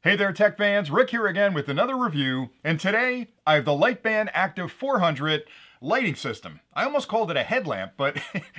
Hey there, tech fans. Rick here again with another review, and today I have the LiteBand Activ 400 lighting system. I almost called it a headlamp, but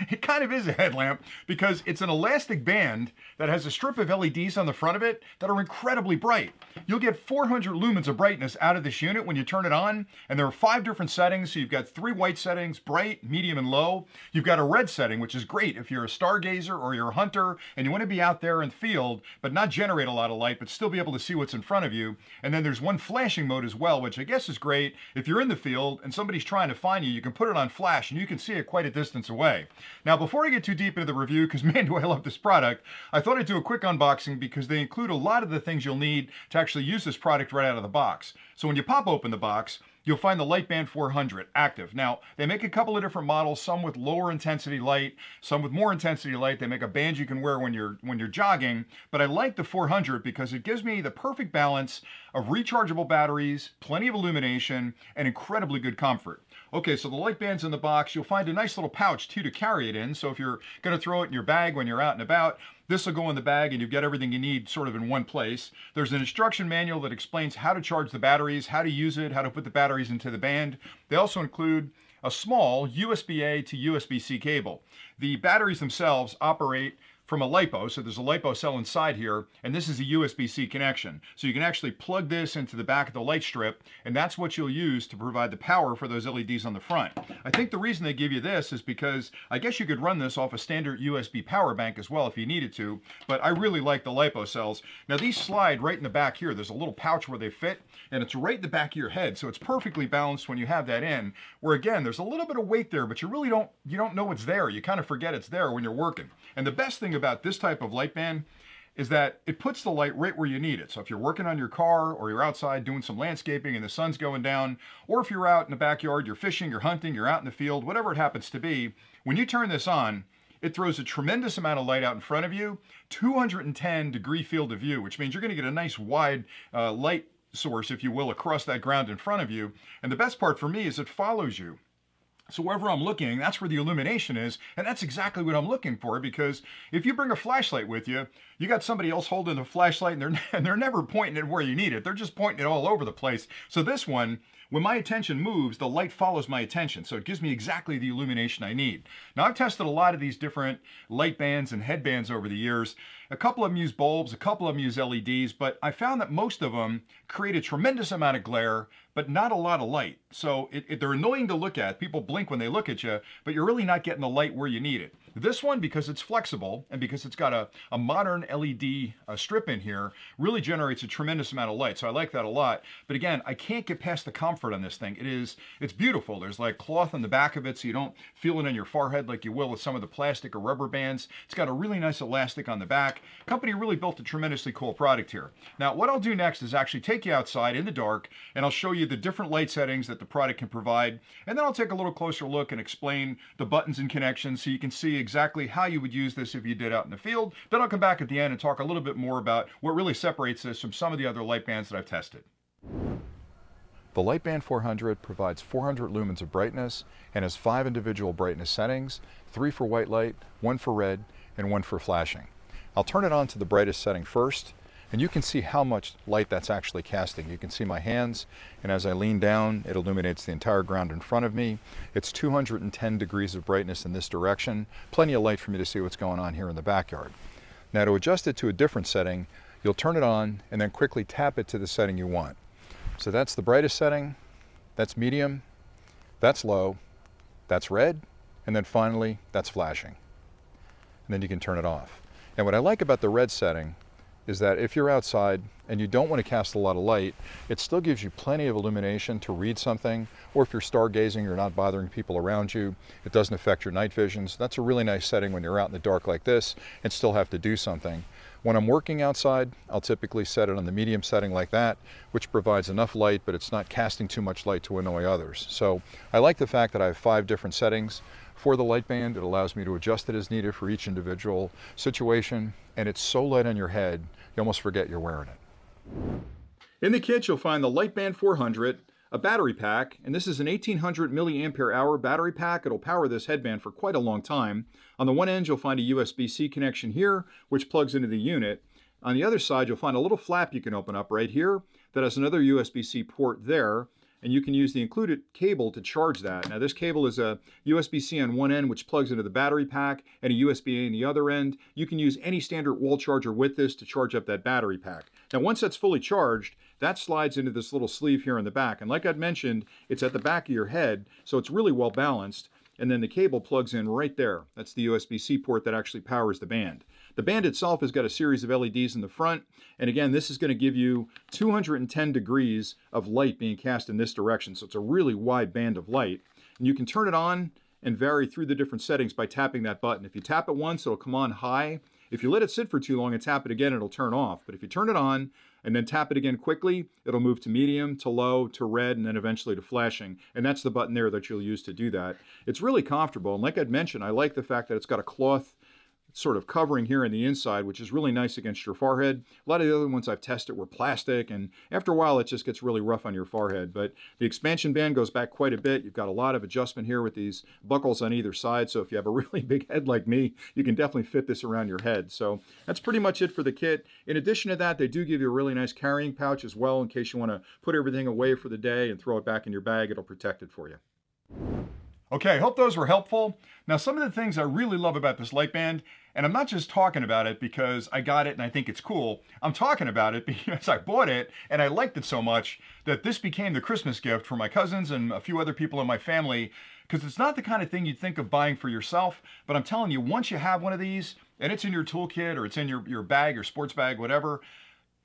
it kind of is a headlamp because it's an elastic band that has a strip of LEDs on the front of it that are incredibly bright. You'll get 400 lumens of brightness out of this unit when you turn it on, and there are 5 different settings. So you've got 3 white settings, bright, medium, and low. You've got a red setting, which is great if you're a stargazer or you're a hunter and you want to be out there in the field, but not generate a lot of light, but still be able to see what's in front of you. And then there's one flashing mode as well, which I guess is great. If you're in the field and somebody's trying to find you, you can put it on flash and you can see it quite a distance away. Now, before I get too deep into the review, because man, do I love this product, I thought I'd do a quick unboxing because they include a lot of the things you'll need to actually use this product right out of the box. So when you pop open the box, you'll find the LiteBand 400 Activ. Now, they make a couple of different models, some with lower intensity light, some with more intensity light. They make a band you can wear when you're jogging, but I like the 400 because it gives me the perfect balance of rechargeable batteries, plenty of illumination, and incredibly good comfort. Okay, so the LiteBand's in the box. You'll find a nice little pouch too to carry it in. So if you're going to throw it in your bag when you're out and about, this will go in the bag and you've got everything you need sort of in one place. There's an instruction manual that explains how to charge the batteries, how to use it, how to put the batteries into the band. They also include a small USB-A to USB-C cable. The batteries themselves operate from a LiPo, so there's a LiPo cell inside here, and this is a USB-C connection. So you can actually plug this into the back of the light strip, and that's what you'll use to provide the power for those LEDs on the front. I think the reason they give you this is because I guess you could run this off a standard USB power bank as well if you needed to, but I really like the LiPo cells. Now these slide right in the back here. There's a little pouch where they fit, and it's right in the back of your head, so it's perfectly balanced when you have that in, where again, there's a little bit of weight there, but you really don't know it's there. You kind of forget it's there when you're working. And the best thing about this type of light band is that it puts the light right where you need it. So if you're working on your car or you're outside doing some landscaping and the sun's going down, or if you're out in the backyard, you're fishing, you're hunting, you're out in the field, whatever it happens to be, when you turn this on, it throws a tremendous amount of light out in front of you, 210 degree field of view, which means you're going to get a nice wide light source, if you will, across that ground in front of you. And the best part for me is it follows you. So wherever I'm looking, that's where the illumination is, and that's exactly what I'm looking for, because if you bring a flashlight with you, you got somebody else holding the flashlight and they're never pointing it where you need it. They're just pointing it all over the place. So this one, when my attention moves, the light follows my attention, so it gives me exactly the illumination I need. Now, I've tested a lot of these different light bands and headbands over the years. A couple of them use bulbs, a couple of them use LEDs, but I found that most of them create a tremendous amount of glare, but not a lot of light. So they're annoying to look at. People blink when they look at you, but you're really not getting the light where you need it. This one, because it's flexible and because it's got a modern LED strip in here, really generates a tremendous amount of light. So I like that a lot. But again, I can't get past the comfort on this thing. It's beautiful. There's like cloth on the back of it so you don't feel it on your forehead like you will with some of the plastic or rubber bands. It's got a really nice elastic on the back. Company really built a tremendously cool product here. Now, what I'll do next is actually take you outside in the dark and I'll show you the different light settings that the product can provide. And then I'll take a little closer look and explain the buttons and connections so you can see exactly how you would use this if you did out in the field. Then I'll come back at the end and talk a little bit more about what really separates this from some of the other light bands that I've tested. The LiteBand 400 provides 400 lumens of brightness and has 5 individual brightness settings, 3 for white light, 1 for red, and 1 for flashing. I'll turn it on to the brightest setting first, and you can see how much light that's actually casting. You can see my hands, and as I lean down, it illuminates the entire ground in front of me. It's 210 degrees of brightness in this direction. Plenty of light for me to see what's going on here in the backyard. Now, to adjust it to a different setting, you'll turn it on and then quickly tap it to the setting you want. So that's the brightest setting, that's medium, that's low, that's red, and then finally, that's flashing. And then you can turn it off. And what I like about the red setting is that if you're outside and you don't want to cast a lot of light, it still gives you plenty of illumination to read something, or if you're stargazing, you're not bothering people around you, it doesn't affect your night vision. So that's a really nice setting when you're out in the dark like this and still have to do something. When I'm working outside, I'll typically set it on the medium setting like that, which provides enough light, but it's not casting too much light to annoy others. So I like the fact that I have 5 different settings for the LiteBand. It allows me to adjust it as needed for each individual situation, and it's so light on your head, you almost forget you're wearing it. In the kit, you'll find the LiteBand 400, a battery pack, and this is an 1800 milliampere hour battery pack. It'll power this headband for quite a long time. On the one end, you'll find a USB-C connection here, which plugs into the unit. On the other side, you'll find a little flap you can open up right here that has another USB-C port there, and you can use the included cable to charge that. Now this cable is a USB-C on one end, which plugs into the battery pack, and a USB-A on the other end. You can use any standard wall charger with this to charge up that battery pack. Now once that's fully charged, that slides into this little sleeve here in the back. And like I'd mentioned, it's at the back of your head, so it's really well balanced. And then the cable plugs in right there. That's the USB-C port that actually powers the band. The band itself has got a series of LEDs in the front, and again, this is going to give you 210 degrees of light being cast in this direction, so it's a really wide band of light. And you can turn it on and vary through the different settings by tapping that button. If you tap it once, it'll come on high. If you let it sit for too long and tap it again, it'll turn off. But if you turn it on and then tap it again quickly, it'll move to medium, to low, to red, and then eventually to flashing. And that's the button there that you'll use to do that. It's really comfortable, and like I'd mentioned, I like the fact that it's got a cloth sort of covering here on the inside, which is really nice against your forehead. A lot of the other ones I've tested were plastic, and after a while it just gets really rough on your forehead. But the expansion band goes back quite a bit. You've got a lot of adjustment here with these buckles on either side, so if you have a really big head like me, you can definitely fit this around your head. So that's pretty much it for the kit. In addition to that, they do give you a really nice carrying pouch as well in case you want to put everything away for the day and throw it back in your bag. It'll protect it for you. Okay, hope those were helpful. Now, some of the things I really love about this LiteBand, and I'm not just talking about it because I got it and I think it's cool. I'm talking about it because I bought it and I liked it so much that this became the Christmas gift for my cousins and a few other people in my family, because it's not the kind of thing you'd think of buying for yourself. But I'm telling you, once you have one of these and it's in your toolkit or it's in your bag or sports bag, whatever,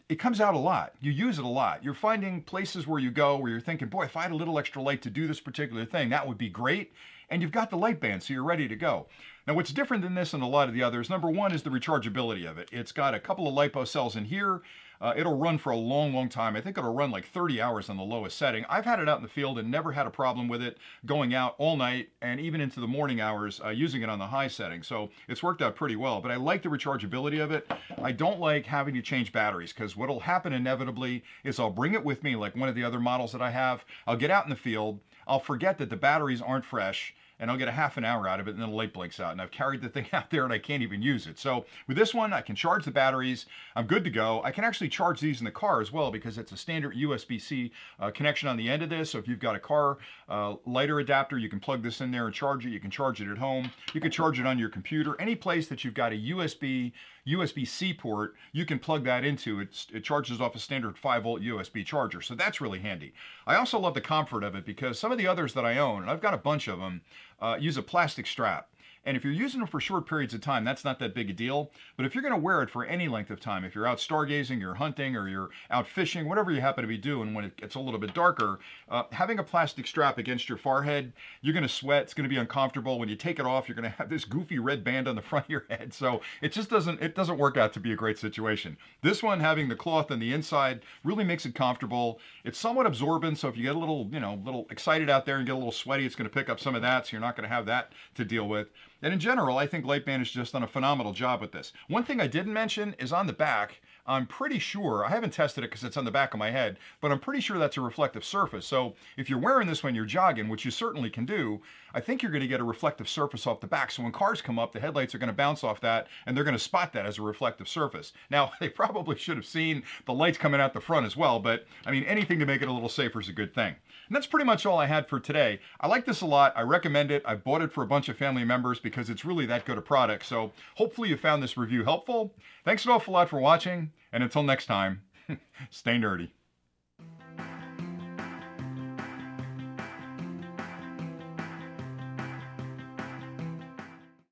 it comes out a lot. You use it a lot. You're finding places where you go where you're thinking, boy, if I had a little extra light to do this particular thing, that would be great. And you've got the LiteBand, so you're ready to go. Now, what's different than this and a lot of the others, number one is the rechargeability of it. It's got a couple of LiPo cells in here. It'll run for a long, long time. I think it'll run like 30 hours on the lowest setting. I've had it out in the field and never had a problem with it going out all night and even into the morning hours using it on the high setting. So it's worked out pretty well, but I like the rechargeability of it. I don't like having to change batteries because what'll happen inevitably is I'll bring it with me like one of the other models that I have. I'll get out in the field. I'll forget that the batteries aren't fresh, and I'll get a half an hour out of it, and then the light blinks out, and I've carried the thing out there and I can't even use it. So with this one, I can charge the batteries. I'm good to go. I can actually charge these in the car as well because it's a standard USB-C connection on the end of this. So if you've got a car lighter adapter, you can plug this in there and charge it. You can charge it at home. You can charge it on your computer. Any place that you've got a USB-C port, you can plug that into. It charges off a standard 5-volt USB charger, so that's really handy. I also love the comfort of it because some of the others that I own, and I've got a bunch of them, use a plastic strap. And if you're using them for short periods of time, that's not that big a deal. But if you're going to wear it for any length of time, if you're out stargazing, you're hunting, or you're out fishing, whatever you happen to be doing when it gets a little bit darker, having a plastic strap against your forehead, you're going to sweat. It's going to be uncomfortable. When you take it off, you're going to have this goofy red band on the front of your head. So it just doesn't work out to be a great situation. This one, having the cloth on the inside, really makes it comfortable. It's somewhat absorbent, so if you get a little excited out there and get a little sweaty, it's going to pick up some of that, so you're not going to have that to deal with. And in general, I think LiteBand has just done a phenomenal job with this. One thing I didn't mention is on the back, I'm pretty sure, I haven't tested it because it's on the back of my head, but I'm pretty sure that's a reflective surface. So if you're wearing this when you're jogging, which you certainly can do, I think you're going to get a reflective surface off the back. So when cars come up, the headlights are going to bounce off that, and they're going to spot that as a reflective surface. Now, they probably should have seen the lights coming out the front as well, but I mean, anything to make it a little safer is a good thing. And that's pretty much all I had for today. I like this a lot. I recommend it. I bought it for a bunch of family members because it's really that good a product. So hopefully you found this review helpful. Thanks an awful lot for watching. And until next time, stay nerdy.